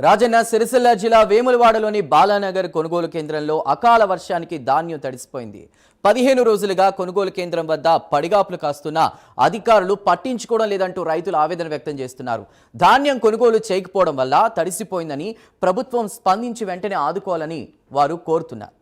రాజన్న సిరిసిల్ల జిల్లా వేములవాడలోని బాలానగర్ కొనుగోలు కేంద్రంలో అకాల వర్షానికి ధాన్యం తడిసిపోయింది. 15 రోజులుగా కొనుగోలు కేంద్రం వద్ద పడిగాపులు కాస్తున్న అధికారులు పట్టించుకోవడం లేదంటూ రైతులు ఆవేదన వ్యక్తం చేస్తున్నారు. ధాన్యం కొనుగోలు చేయకపోవడం వల్ల తడిసిపోయిందని ప్రభుత్వం స్పందించి వెంటనే ఆదుకోవాలని వారు కోరుతున్నారు.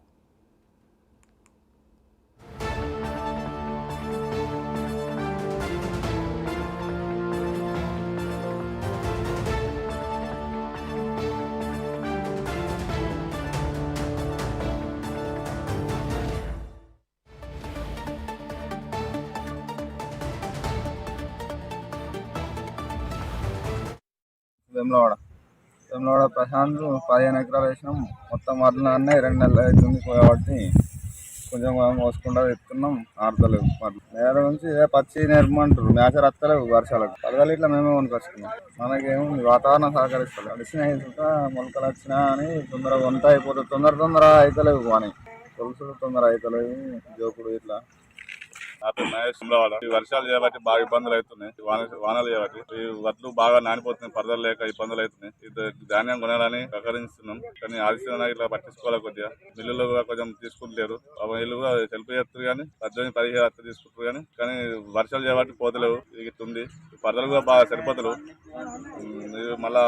వేములవాడ ప్రశాంత్ 15 ఎకరాలు వేసినాం. మొత్తం వడ్లు అన్నీ 2 నెలలు అవుతుంది కాబట్టి కొంచెం మోసుకుంటా ఎత్తున్నాం. ఆడతలేవు వడ్లు నేల నుంచి పచ్చి నేర్పమంటారు. మేచర్ వస్తలేవు వర్షాలకు. పలగలు ఇట్లా మేమే కొనుకొచ్చుకున్నాం. మనకేమో వాతావరణం సహకరిస్తుంది. అడిసిన మొలకలు వచ్చినా అని తొందరగా వంట అయిపోతుంది. తొందర అవుతలేవు అని కొలుసులు తొందర అవుతలేవు. జోకుడు ఇట్లా ఈ వర్షాలు చేయబట్టి బాగా ఇబ్బందులు అవుతున్నాయి. వానలు చేయబట్టి ఈ వడ్లు బాగా నానిపోతున్నాయి. పరదలు లేక ఇబ్బందులు అవుతున్నాయి. ధాన్యం కొనాలని సహకరిస్తున్నాం. కానీ ఆలస్యంగా ఇట్లా పట్టించుకోవాలి. కొద్దిగా మిల్లులు కూడా కొంచెం తీసుకుంటలేరు. వీళ్ళు కూడా సెల్ఫ్ చేస్తారు కానీ 18-15 అత్త తీసుకుంటారు కానీ వర్షాలు చేయబట్టి పోతలేవు. ఇస్తుంది పరదలు కూడా బాగా సరిపోతలేవు. మళ్ళా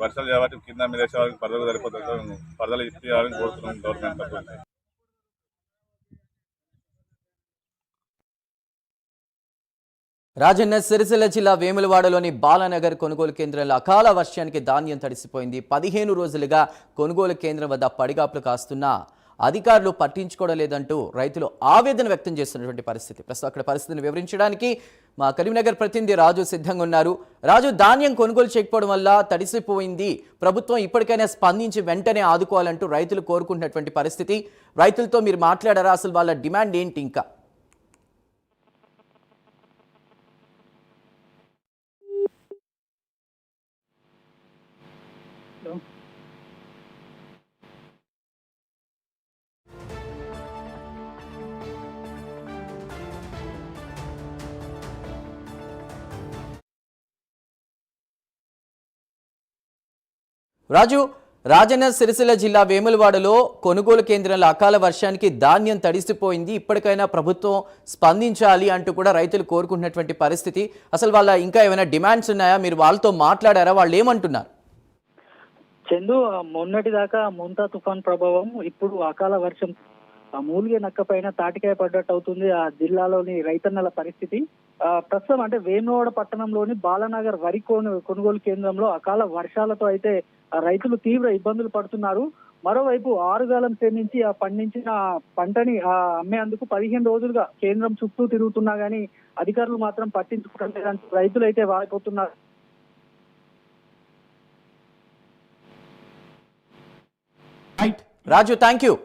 వర్షాలు చేయబట్టి కింద మీద వేసే వాళ్ళకి పరదలు సరిపోతారు. పరదలు ఇప్పించాలని కోరుతున్నాం గవర్నమెంట్. రాజన్న సిరిసిల్ల జిల్లా వేములవాడలోని బాలానగర్ కొనుగోలు కేంద్రంలో అకాల వర్షానికి ధాన్యం తడిసిపోయింది. 15 రోజులుగా కొనుగోలు కేంద్రం వద్ద పడిగాపులు కాస్తున్న అధికారులు పట్టించుకోవడం లేదంటూ రైతులు ఆవేదన వ్యక్తం చేస్తున్నటువంటి పరిస్థితి. ప్రస్తుతం అక్కడ పరిస్థితిని వివరించడానికి మా కరీంనగర్ ప్రతినిధి రాజు సిద్ధంగా ఉన్నారు. రాజు, ధాన్యం కొనుగోలు చేయకపోవడం వల్ల తడిసిపోయింది. ప్రభుత్వం ఇప్పటికైనా స్పందించి వెంటనే ఆదుకోవాలంటూ రైతులు కోరుకుంటున్నటువంటి పరిస్థితి. రైతులతో మీరు మాట్లాడారా? అసలు వాళ్ళ డిమాండ్ ఏంటి? ఇంకా రాజు, రాజన్న సిరిసిల్ల జిల్లా వేములవాడలో కొనుగోలు కేంద్రంలో అకాల వర్షానికి ధాన్యం తడిసిపోయింది. ఇప్పటికైనా ప్రభుత్వం స్పందించాలి అంటూ కూడా రైతులు కోరుకుంటున్నటువంటి పరిస్థితి. అసలు వాళ్ళ ఇంకా ఏమైనా డిమాండ్స్ ఉన్నాయా? మీరు వాళ్ళతో మాట్లాడారా? వాళ్ళు ఏమంటున్నారు? చందు, మొన్నటి దాకా ముంతా తుఫాన్ ప్రభావం, ఇప్పుడు అకాల వర్షం మూలిగే నక్క పైన తాటికాయ పడ్డట్టు అవుతుంది ఆ జిల్లాలోని రైతన్నల పరిస్థితి. ప్రస్తుతం అంటే వేములవాడ పట్టణంలోని బాలానగర్ వరి కొనుగోలు కేంద్రంలో అకాల వర్షాలతో అయితే రైతులు తీవ్ర ఇబ్బందులు పడుతున్నారు. మరోవైపు ఆరుగాలం శ్రమించి ఆ పండించిన పంటని అమ్మేందుకు 15 రోజులుగా కేంద్రం చుట్టూ తిరుగుతున్నా గానీ అధికారులు మాత్రం పట్టించుకోవడం లేదంటూ రైతులు అయితే వారిపోతున్నారు. రాజు, థ్యాంక్ యూ.